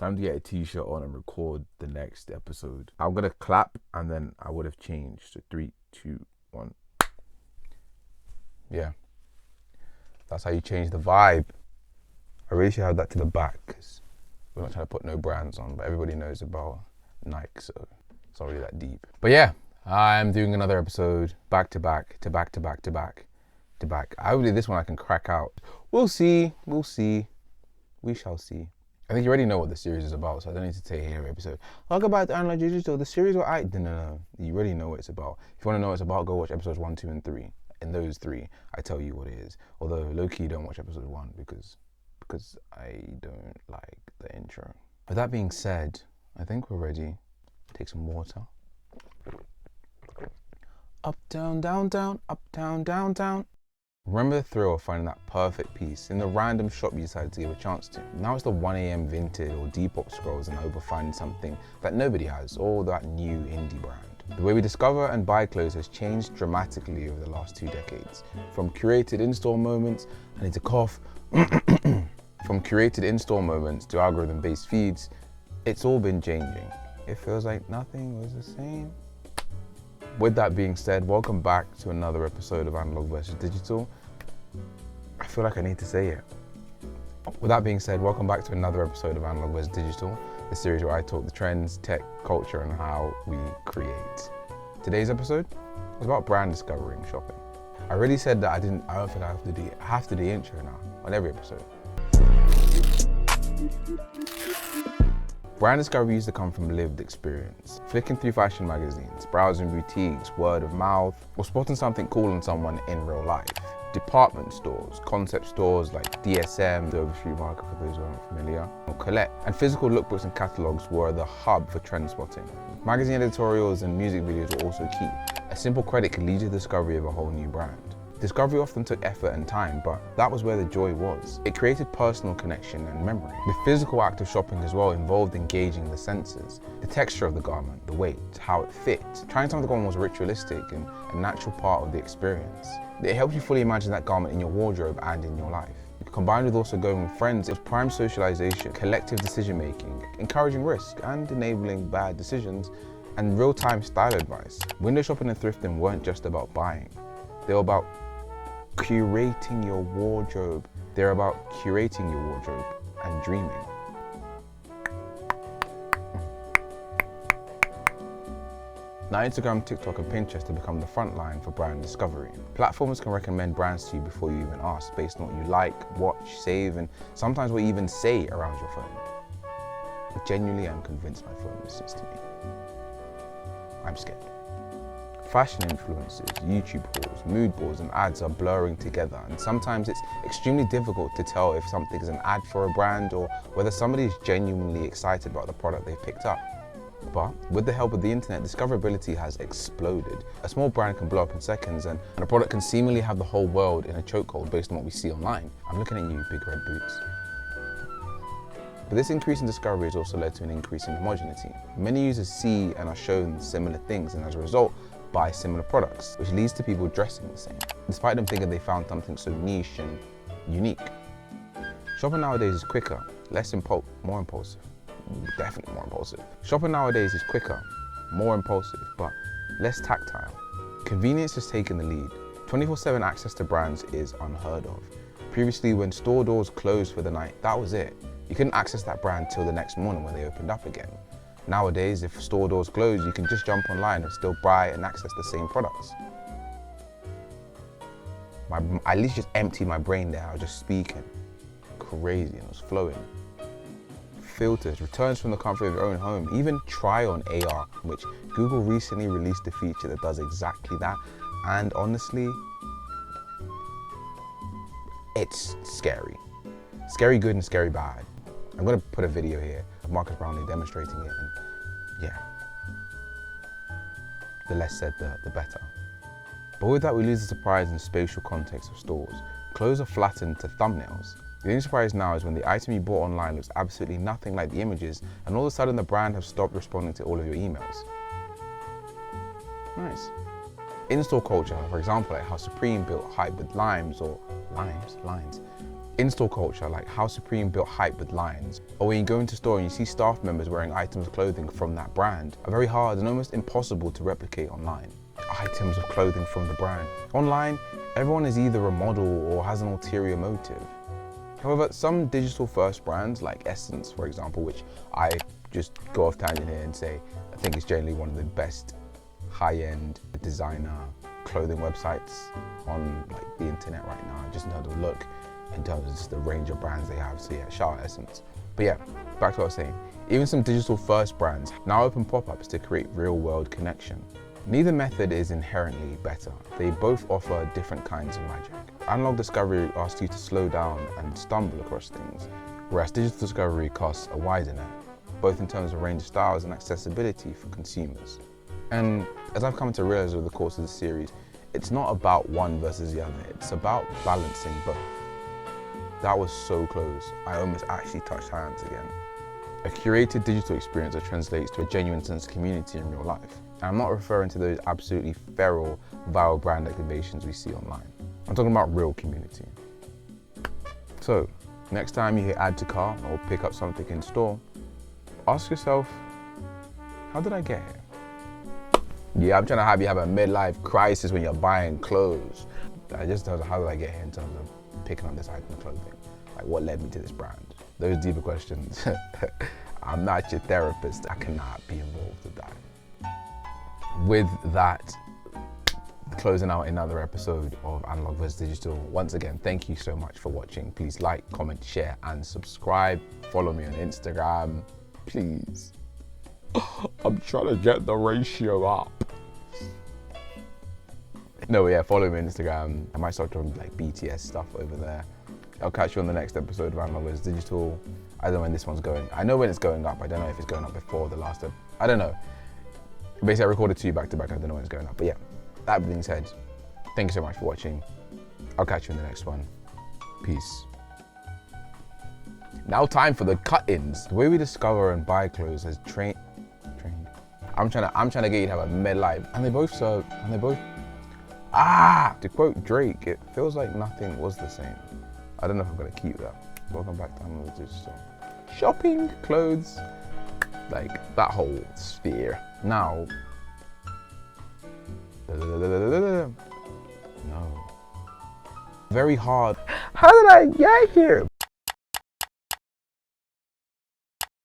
Time to get a t-shirt on and record the next episode. I'm gonna clap and then I would have changed. So 3, 2, 1. Yeah. That's how you change the vibe. I really should have that to the back because we're not trying to put no brands on, but everybody knows about Nike, so it's not really that deep. But yeah, I'm doing another episode back to back. Hopefully this one I can crack out. We'll see. We shall see. I think you already know what the series is about, so I don't need to tell you here every episode. Welcome back to Analog Digital, the series where No. You already know what it's about. If you want to know what it's about, go watch episodes 1, 2, and 3. In those 3, I tell you what it is. Although, low-key, don't watch episode 1 because I don't like the intro. With that being said, I think we're ready. Take some water. Up, down, down, down, up, down, down, down. Remember the thrill of finding that perfect piece in the random shop you decided to give a chance to? Now it's the 1 a.m. Vinted or Depop scrolls and hope of finding something that nobody has, or that new indie brand. The way we discover and buy clothes has changed dramatically over the last 2 decades. From curated in-store moments, I need to cough, from curated in-store moments to algorithm-based feeds, it's all been changing. It feels like nothing was the same. With that being said, welcome back to another episode of Analog vs Digital. I feel like I need to say it. With that being said, welcome back to another episode of Analog vs Digital, the series where I talk the trends, tech, culture, and how we create. Today's episode is about brand discovery and shopping. I already said that I don't think I have to do the intro now on every episode. Brand discovery used to come from lived experience. Flicking through fashion magazines, browsing boutiques, word of mouth, or spotting something cool on someone in real life. Department stores, concept stores like DSM, Dover Street Market for those who aren't familiar, or Colette, and physical lookbooks and catalogs were the hub for trend spotting. Magazine editorials and music videos were also key. A simple credit could lead to the discovery of a whole new brand. Discovery often took effort and time, but that was where the joy was. It created personal connection and memory. The physical act of shopping as well involved engaging the senses. The texture of the garment, the weight, how it fit. Trying something on was ritualistic and a natural part of the experience. It helped you fully imagine that garment in your wardrobe and in your life. Combined with also going with friends, it was prime socialization, collective decision making, encouraging risk and enabling bad decisions, and real-time style advice. Window shopping and thrifting weren't just about buying. They were about curating your wardrobe. They're about curating your wardrobe and dreaming. Now Instagram, TikTok, and Pinterest have become the front line for brand discovery. Platforms can recommend brands to you before you even ask, based on what you like, watch, save, and sometimes what you even say around your phone. I genuinely am convinced my phone listens to me. I'm scared. Fashion influencers, YouTube hauls, mood boards, and ads are blurring together, and sometimes it's extremely difficult to tell if something is an ad for a brand or whether somebody is genuinely excited about the product they've picked up. But with the help of the internet, discoverability has exploded. A small brand can blow up in seconds, and a product can seemingly have the whole world in a chokehold based on what we see online. I'm looking at you, big red boots. But this increase in discovery has also led to an increase in homogeneity. Many users see and are shown similar things, and as a result, buy similar products, which leads to people dressing the same, despite them thinking they found something so niche and unique. Shopping nowadays is quicker, more impulsive. Definitely more impulsive. Shopping nowadays is quicker, more impulsive, but less tactile. Convenience has taken the lead. 24/7 access to brands is unheard of. Previously, when store doors closed for the night, that was it. You couldn't access that brand till the next morning when they opened up again. Nowadays, if store doors close, you can just jump online and still buy and access the same products. I literally just emptied my brain there. I was just speaking. Crazy, and it was flowing. Filters, returns from the comfort of your own home, even try on AR, which Google recently released a feature that does exactly that. And honestly, it's scary. Scary good and scary bad. I'm gonna put a video here of Marcus Brownlee demonstrating it, and yeah, the less said, the better. But with that, we lose the surprise and spatial context of stores. Clothes are flattened to thumbnails. The only surprise now is when the item you bought online looks absolutely nothing like the images, and all of a sudden the brand have stopped responding to all of your emails. Nice. In-store culture, for example, like how Supreme built hype with lines, In-store culture, like how Supreme built hype with lines, or when you go into store and you see staff members wearing items of clothing from that brand, are very hard and almost impossible to replicate online. Items of clothing from the brand. Online, everyone is either a model or has an ulterior motive. However, some digital-first brands like Essence, for example, which I just go off tangent here and say I think it's generally one of the best high-end designer clothing websites on like the internet right now, just in terms of look, in terms of just the range of brands they have. So yeah, shout out Essence. But yeah, back to what I was saying. Even some digital-first brands now open pop-ups to create real-world connection. Neither method is inherently better. They both offer different kinds of magic. Analog discovery asks you to slow down and stumble across things, whereas digital discovery casts a wider net, both in terms of range of styles and accessibility for consumers. And as I've come to realize over the course of the series, it's not about one versus the other, it's about balancing both. That was so close, I almost actually touched hands again. A curated digital experience that translates to a genuine sense of community in real life. And I'm not referring to those absolutely feral, viral brand activations we see online. I'm talking about real community. So, next time you hit add to cart or pick up something in store, ask yourself, how did I get here? Yeah, I'm trying to have you have a midlife crisis when you're buying clothes. I just tell you, how did I get here in terms of picking up this item of clothing? Like, what led me to this brand? Those deeper questions. I'm not your therapist. I cannot be involved with that. With that, closing out another episode of Analog vs Digital. Once again, thank you so much for watching. Please like, comment, share, and subscribe. Follow me on Instagram, please. I'm trying to get the ratio up. No, yeah, follow me on Instagram. I might start doing like BTS stuff over there. I'll catch you on the next episode of Analog vs Digital. I don't know when this one's going. I know when it's going up. I don't know if it's going up before the last one. I don't know. Basically, I recorded 2 back to back. I don't know when it's going up. But yeah, that being said, thank you so much for watching. I'll catch you in the next one. Peace. Now time for the cut-ins. The way we discover and buy clothes has trained. I'm trying to get you to have a midlife. And they both serve, and they both, to quote Drake, it feels like nothing was the same. I don't know if I'm gonna keep that. Welcome back to Analog Digital. Shopping, clothes, like that whole sphere. Now, no. Very hard. How did I get here?